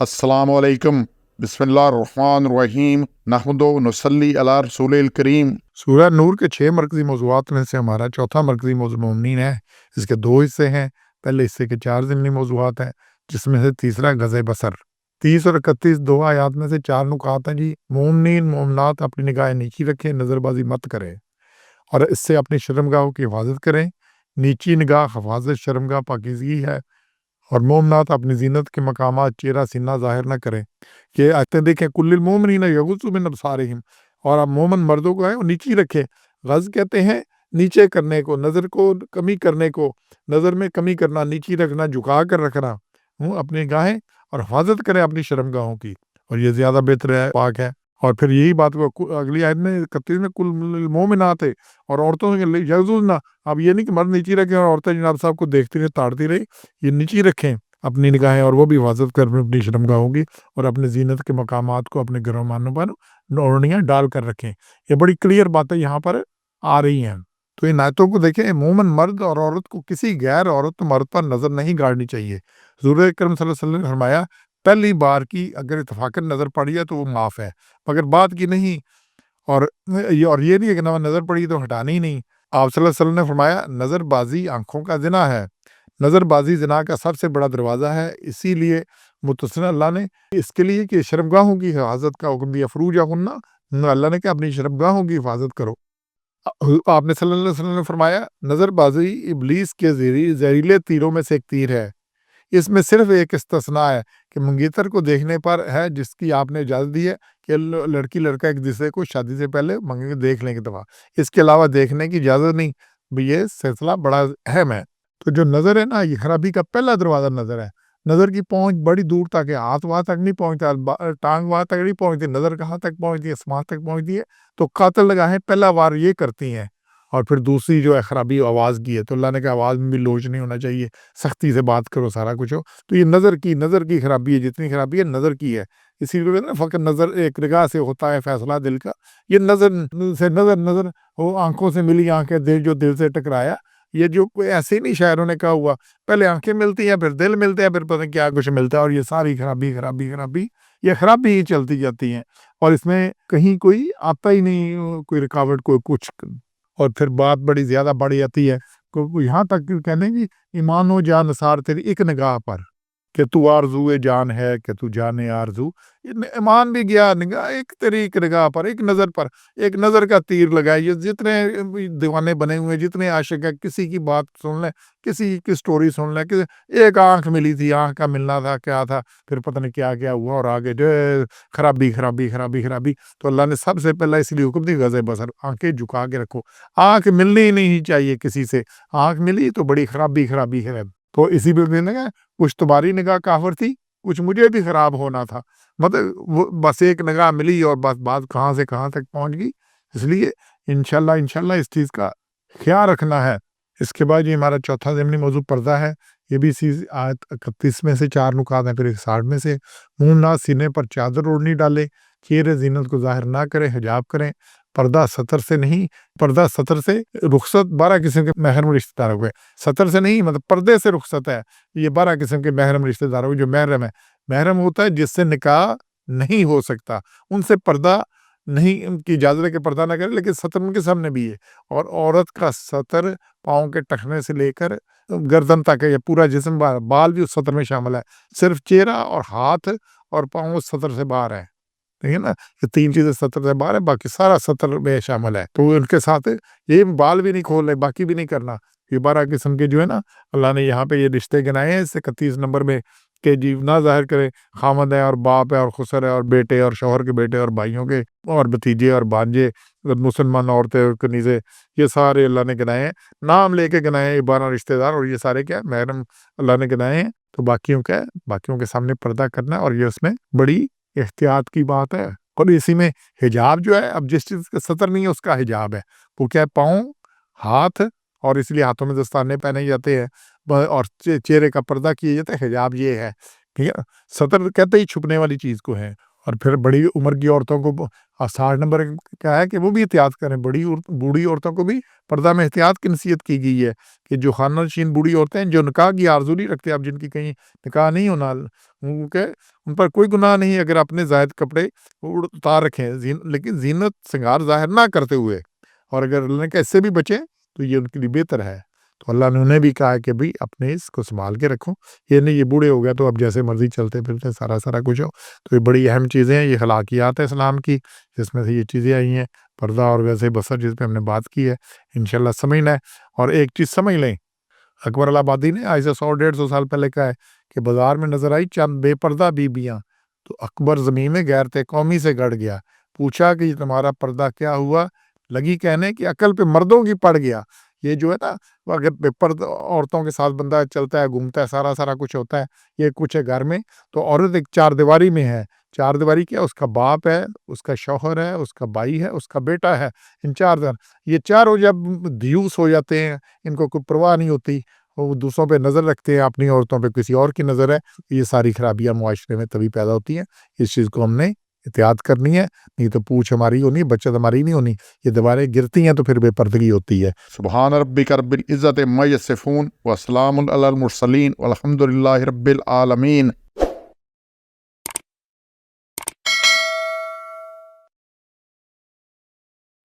अस्सलामु अलैकुम बिस्मिल्लाहिर्रहमानिर्रहीम नहमदु नसल्ली अला रसूलिल करीम। सूरह नूर के 6 मरकज़ी मौज़ूआत में से हमारा चौथा मरकज़ी मौज़ू मोमिनीन है। इसके 2 हिस्से हैं। पहले हिस्से के 4 ज़िमनी मौज़ूआत हैं, जिसमें से तीसरा गज़े बसर। 30 और 31 2 आयात में से 4 नुकात हैं जी। मोमिनीन मोमिनात अपनी निगाहें नीची रखें, नज़रबाजी मत करें और इससे अपनी शर्मगाहों की हिफाजत करें। नीची निगाह हिफाजत शर्मगाह पाकीज़गी है। और मोमनात अपनी ज़ीनत के मकामात चेहरा सीना ज़ाहिर ना करें। ये आयतें देखें, कुल्लिल मोमिनीना यग़ुज़्ज़ू मिन अब्सारिहिम, और आप मोमन मर्दों को है वो नीची रखें। गज़ कहते हैं नीचे करने को, नज़र को कमी करने को, नज़र में कमी करना, नीची रखना, झुका कर रखना अपनी गाहें, और हिफाजत करें अपनी शर्मगाहों की, और ये ज़्यादा बेहतर है, पाक है। और फिर यही बात वो अगली आयत में 31 में कुल्लिल मोमिनात है, और औरतों के लिए यग़ुज़्ज़ना। अब ये नहीं कि मर्द नीची रखें और औरतें जनाब साहब को देखती रही ताड़ती रही। ये नीची रखें अपनी निगाहें, और वो भी हिफाजत कर अपनी शर्मगाहों की, और अपने ज़ीनत के मकामात को अपने गिरहमानों पर ओढ़नियाँ डाल कर रखें। ये बड़ी क्लियर बातें यहाँ पर आ रही हैं। तो इन आयतों को देखें, मोमन मर्द और औरत को किसी गैर औरत मर्द पर नज़र नहीं गाड़नी चाहिए। हुज़ूर अकरम सल्लल्लाहु अलैहि वसल्लम ने फरमाया, पहली बार की अगर इत्तफ़ाक़न नज़र पड़ी है तो वो माफ़ है, मगर बाद की नहीं। और ये नहीं है कि नज़र पड़ी तो हटानी ही नहीं। आप सल्लल्लाहु अलैहि वसल्लम ने फरमाया, नज़रबाज़ी आँखों का ज़िना है। नज़रबाज़ी ज़िना का सबसे बड़ा दरवाज़ा है। इसीलिए मुतस्सिल अल्लाह ने इसके लिए कि शर्मगाहों की हिफाज़त का हुक्म दिया। फ़ुरूजहुन्ना, अल्लाह ने कहा अपनी शर्मगाहों की हिफाज़त करो। आपने सल्लल्लाहु अलैहि वसल्लम ने फरमाया, नज़रबाज़ी इब्लीस के ज़हरीले तीरों में से एक तीर है। इसमें सिर्फ़ एक इस्तिस्ना है कि मंगेतर को देखने पर है, जिसकी आपने इजाज़त दी है कि लड़की लड़का एक दूसरे को शादी से पहले मंगे देख लें एक दफ़ा। इसके अलावा देखने की इजाज़त नहीं। भई ये सिलसिला बड़ा अहम है। तो जो नज़र है ना, ये खराबी का पहला दरवाज़ा नज़र है। नज़र की पहुँच बड़ी दूर तक है, हाथ वहाँ तक नहीं पहुँचता, टाँग वहाँ तक नहीं पहुँचती, नज़र कहाँ तक पहुँचती है? आसमान तक पहुँचती है। तो कातिल निगाहें पहला वार ये करती हैं। और फिर दूसरी जो है खराबी आवाज़ की है, तो अल्लाह ने कहा आवाज़ में भी लोच नहीं होना चाहिए, सख्ती से बात करो, सारा कुछ हो। तो ये नज़र की खराबी है, जितनी खराबी है नज़र की है। इसीलिए ना फ़क़त नज़र एक निगाह से होता है फ़ैसला दिल का। ये नज़र से नज़र वो आँखों से मिली आँखें दिल जो दिल से टकराया। ये जो कोई ऐसे ही नहीं शायरों ने कहा हुआ, पहले आँखें मिलती हैं, फिर दिल मिलते हैं, फिर पता नहीं क्या कुछ मिलता है, और ये सारी खराबी, ये खराबी ही चलती जाती हैं, और इसमें कहीं कोई आता ही नहीं, कोई रुकावट, कोई कुछ। और फिर बात बड़ी ज़्यादा बढ़ जाती है, को यहाँ तक कि कहने की ईमान हो जा निसार तेरी एक निगाह पर, कि तू आरज़ूए जान है, कि तू जाने आरज़ू। ईमान भी गया, निगाह एक तेरी एक निगाह पर, एक नज़र पर, एक नज़र का तीर लगाए। ये जितने दीवाने बने हुए हैं, जितने आशिक हैं, किसी की बात सुन लें, किसी की स्टोरी सुन लें, कि एक आँख मिली थी, आँख का मिलना था, क्या था, फिर पता नहीं क्या-क्या हुआ, और आगे जो खराबी। तो अल्लाह ने सबसे पहला इसलिए हुक्म दी, गज़े बसर, आँखें झुका के रखो। आँख मिलनी ही नहीं चाहिए किसी से। आँख मिली तो बड़ी खराबी है। तो इसी पे मैंने कहा, कुछ तुम्हारी निगाह काफ़र थी, कुछ मुझे भी खराब होना था। मतलब वो बस एक निगाह मिली और बस बात कहाँ से कहाँ तक पहुँच गई। इसलिए इंशाअल्लाह इस चीज़ का ख़्याल रखना है। इसके बाद ये हमारा चौथा ज़िमनी मौज़ू पर्दा है। ये भी इसी आयत 31 में से 4 नुकात हैं, फिर 60 में से। मुँह ना सीने पर चादर ओढ़नी डालें, चेहरे ज़ीनत को ज़ाहिर ना करें, हिजाब करें। पर्दा सतर से नहीं, पर्दा सतर से रुख़सत 12 किस्म के महरम रिश्तेदारों को है। सतर से नहीं, मतलब पर्दे से रुख़सत है। ये 12 किस्म के महरम रिश्तेदारों को, जो महरम है। महरम होता है जिससे निकाह नहीं हो सकता, उनसे पर्दा नहीं, उनकी इजाज़त है कि पर्दा ना करें, लेकिन सतर उनके सामने भी है। और औरत का सतर पाँव के टखने से लेकर गर्दन तक है, या पूरा जिस्म, बाल भी उस सतर में शामिल है। सिर्फ़ चेहरा और हाथ और पाँव उस सतर से बाहर है। ठीक है ना? ये 3 चीज़ें सतर से बाहर है, बाकी सारा सतर में शामिल है। तो उनके साथ ये बाल भी नहीं खोलने, बाकी भी नहीं करना। ये 12 किस्म के जो है ना, अल्लाह ने यहाँ पे ये रिश्ते गिनाए हैं, इससे 31 नंबर में, कि जी ना ज़ाहिर करे, खामद है और बाप है और खुसर है और बेटे और शौहर के बेटे और भाइयों के और भतीजे और भांजे, मुसलमान औरतें और कनीज़ें, ये सारे अल्लाह ने गिनाए हैं। नाम लेके गिनाए हैं ये 12 रिश्तेदार, और ये सारे क्या है, महरम अल्लाह ने गिनाए हैं। तो बाकियों क्या है, बाकियों के सामने पर्दा करना, और ये उसमें बड़ी एहतियात की बात है। और इसी में हिजाब जो है, अब जिस चीज़ का सतर नहीं है उसका हिजाब है। वो क्या है, पाँव, हाथ, और इसलिए हाथों में दस्ताने पहने जाते हैं, और चेहरे का पर्दा किया जाता है। हिजाब ये है, ठीक है। सतर कहते ही छुपने वाली चीज़ को है। اور پھر بڑی عمر کی عورتوں کو 60 نمبر کیا ہے کہ وہ بھی احتیاط کریں. بوڑھی عورتوں کو بھی پردہ میں احتیاط کی نصیحت کی گئی ہے کہ جو خانہ نشین بوڑھی عورتیں جو نکاح کی آرزو نہیں رکھتے، اب جن کی کہیں نکاح نہیں ہونا، ان پر کوئی گناہ نہیں اگر اپنے زائد کپڑے اتار رکھیں، لیکن زینت سنگار ظاہر نہ کرتے ہوئے، اور اگر اللہ نے کہا اس سے بھی بچیں تو یہ ان کے لیے بہتر ہے. تو اللہ نے انہیں بھی کہا کہ بھئی اپنے اس کو سنبھال کے رکھو، یہ نہیں یہ بوڑھے ہو گیا تو اب جیسے مرضی چلتے پھرتے سارا کچھ ہو. تو یہ بڑی اہم چیزیں ہیں، یہ اخلاقیات ہے اسلام کی، جس میں سے یہ چیزیں آئی ہیں. پردہ اور ویسے بسر جس پہ ہم نے بات کی ہے انشاءاللہ سمجھنا ہے. اور ایک چیز سمجھ لیں، اکبر آبادی نے آج سے 100-150 سال پہلے کہا ہے کہ بازار میں نظر آئی چند بے پردہ بیبیاں تو اکبر زمین میں غیرت قومی سے گڑ گیا، پوچھا کہ یہ تمہارا پردہ کیا ہوا؟ لگی کہنے کہ عقل پہ مردوں کی پڑ گیا. یہ جو ہے نا، اگر بے پردہ عورتوں کے ساتھ بندہ چلتا ہے، گھومتا ہے، سارا کچھ ہوتا ہے، یہ کچھ ہے گھر میں، تو عورت ایک چار دیواری میں ہے. چار دیواری کیا؟ اس کا باپ ہے، اس کا شوہر ہے، اس کا بھائی ہے، اس کا بیٹا ہے. ان یہ چاروں جب دیوس ہو جاتے ہیں، ان کو کوئی پرواہ نہیں ہوتی، وہ دوسروں پہ نظر رکھتے ہیں، اپنی عورتوں پہ کسی اور کی نظر ہے، یہ ساری خرابیاں معاشرے میں تبھی پیدا ہوتی ہیں. اس چیز کو ہم نے احتیاط کرنی ہے، نہیں تو پوچھ ہماری ہونی، بچت ہماری نہیں ہونی. یہ دیواریں گرتی ہیں تو پھر بے پردگی ہوتی ہے. سبحان ربک رب العزت عما یصفون وسلام علی المرسلین والحمد للہ رب العالمین.